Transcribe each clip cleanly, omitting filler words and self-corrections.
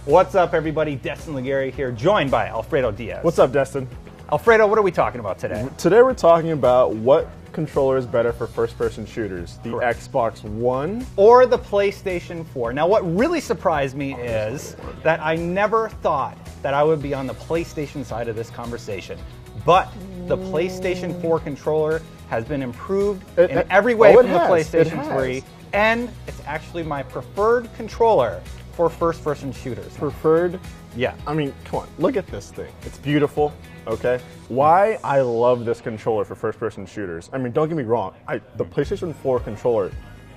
What's up, everybody? Destin Legary here, joined by Alfredo Diaz. What's up, Destin? Alfredo, what are we talking about today? Today we're talking about what controller is better for first-person shooters, the Correct. Xbox One or the PlayStation 4. Now, what really surprised me is that I never thought that I would be on the PlayStation side of this conversation. But the PlayStation 4 controller has been improved in every way from the PlayStation 3, and it's actually my preferred controller for first-person shooters. Preferred? Yeah. I mean, come on, look at this thing. It's beautiful, okay? Why I love this controller for first-person shooters. I mean, don't get me wrong. The PlayStation 4 controller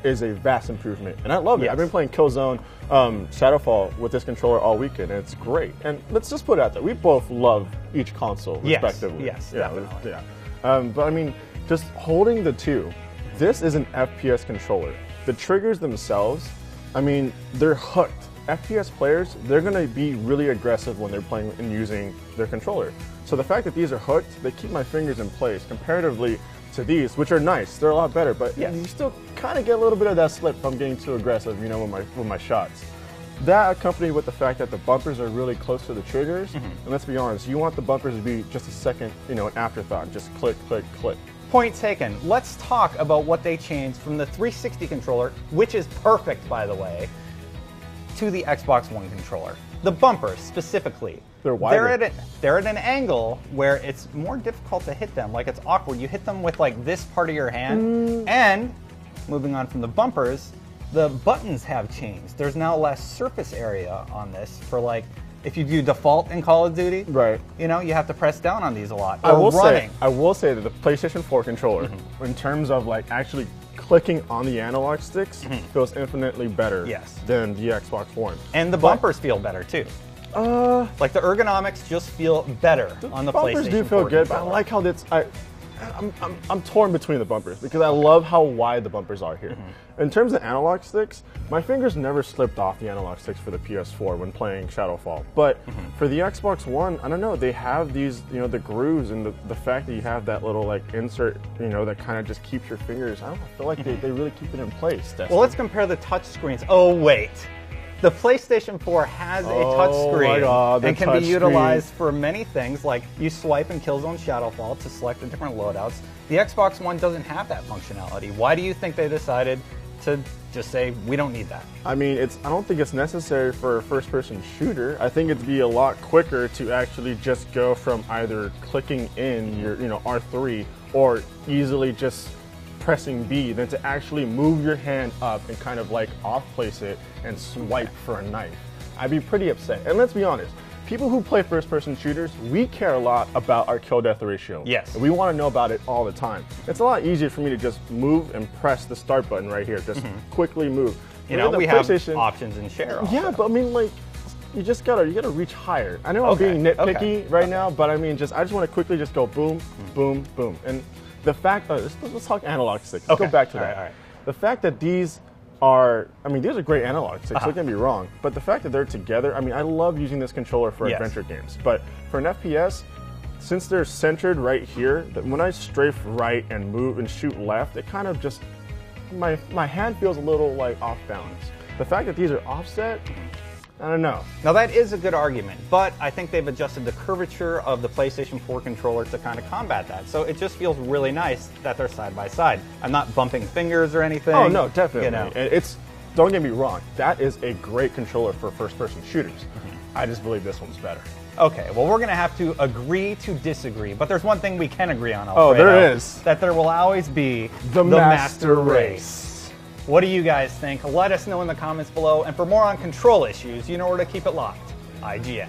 is a vast improvement, and I love it. Yes. I've been playing Killzone Shadowfall with this controller all weekend, and it's great. And let's just put it out there. We both love each console, respectively. Yes, yeah, definitely. Yeah. But I mean, just holding the two, this is an FPS controller. The triggers themselves, I mean, they're hooked. FPS players, they're going to be really aggressive when they're playing and using their controller. So the fact that these are hooked, they keep my fingers in place comparatively to these, which are nice. They're a lot better, but you still kind of get a little bit of that slip if I'm getting too aggressive, you know, with my shots. That accompanied with the fact that the bumpers are really close to the triggers, and let's be honest, you want the bumpers to be just a second, you know, an afterthought, just click, click, click. Point taken. Let's talk about what they changed from the 360 controller, which is perfect, by the way, to the Xbox One controller. The bumpers, specifically. They're wider. They're at an angle where it's more difficult to hit them. Like, it's awkward. You hit them with, like, this part of your hand. And, moving on from the bumpers, the buttons have changed. There's now less surface area on this for, like, if you do default in Call of Duty, right? You know, you have to press down on these a lot. I will say that the PlayStation 4 controller, in terms of like actually clicking on the analog sticks, feels infinitely better than the Xbox One. And the bumpers feel better too. Like the ergonomics just feel better on the PlayStation 4 bumpers do feel good, but I like how it's. I'm torn between the bumpers because I love how wide the bumpers are here. In terms of analog sticks, my fingers never slipped off the analog sticks for the PS4 when playing Shadowfall. But for the Xbox One, I don't know, they have these, you know, the grooves and the fact that you have that little like insert, you know, that kind of just keeps your fingers, I don't know, I feel like they really keep it in place. Well, let's compare the touch screens. Oh, wait. The PlayStation 4 has a touch screen and can be utilized for many things, like you swipe in Killzone Shadowfall to select the different loadouts. The Xbox One doesn't have that functionality. Why do you think they decided to just say, we don't need that? I mean, I don't think it's necessary for a first-person shooter. I think it'd be a lot quicker to actually just go from either clicking in your, you know, R3 or easily just pressing B than to actually move your hand up and kind of like off-place it and swipe for a knife. I'd be pretty upset. And let's be honest, people who play first-person shooters, we care a lot about our kill-death ratio. Yes. And we want to know about it all the time. It's a lot easier for me to just move and press the start button right here. Just quickly move. You know, we have options in share also. Yeah, but I mean, like, you gotta reach higher. I know I'm being nitpicky right now, but I mean, I just want to quickly just go boom, boom, boom. And the fact, let's talk analog sticks. Let's go back to that. All right. The fact that these are, I mean, these are great analog sticks, don't get me wrong, but the fact that they're together, I mean, I love using this controller for adventure games, but for an FPS, since they're centered right here, when I strafe right and move and shoot left, it kind of just, my hand feels a little like off balance. The fact that these are offset, I don't know. Now that is a good argument, but I think they've adjusted the curvature of the PlayStation 4 controller to kind of combat that. So it just feels really nice that they're side by side. I'm not bumping fingers or anything. Oh no, definitely. You know. Don't get me wrong, that is a great controller for first-person shooters. I just believe this one's better. Okay, well, we're going to have to agree to disagree, but there's one thing we can agree on, Alfredo. Oh, there is. That there will always be the master race. What do you guys think? Let us know in the comments below. And for more on control issues, you know where to keep it locked. IGN.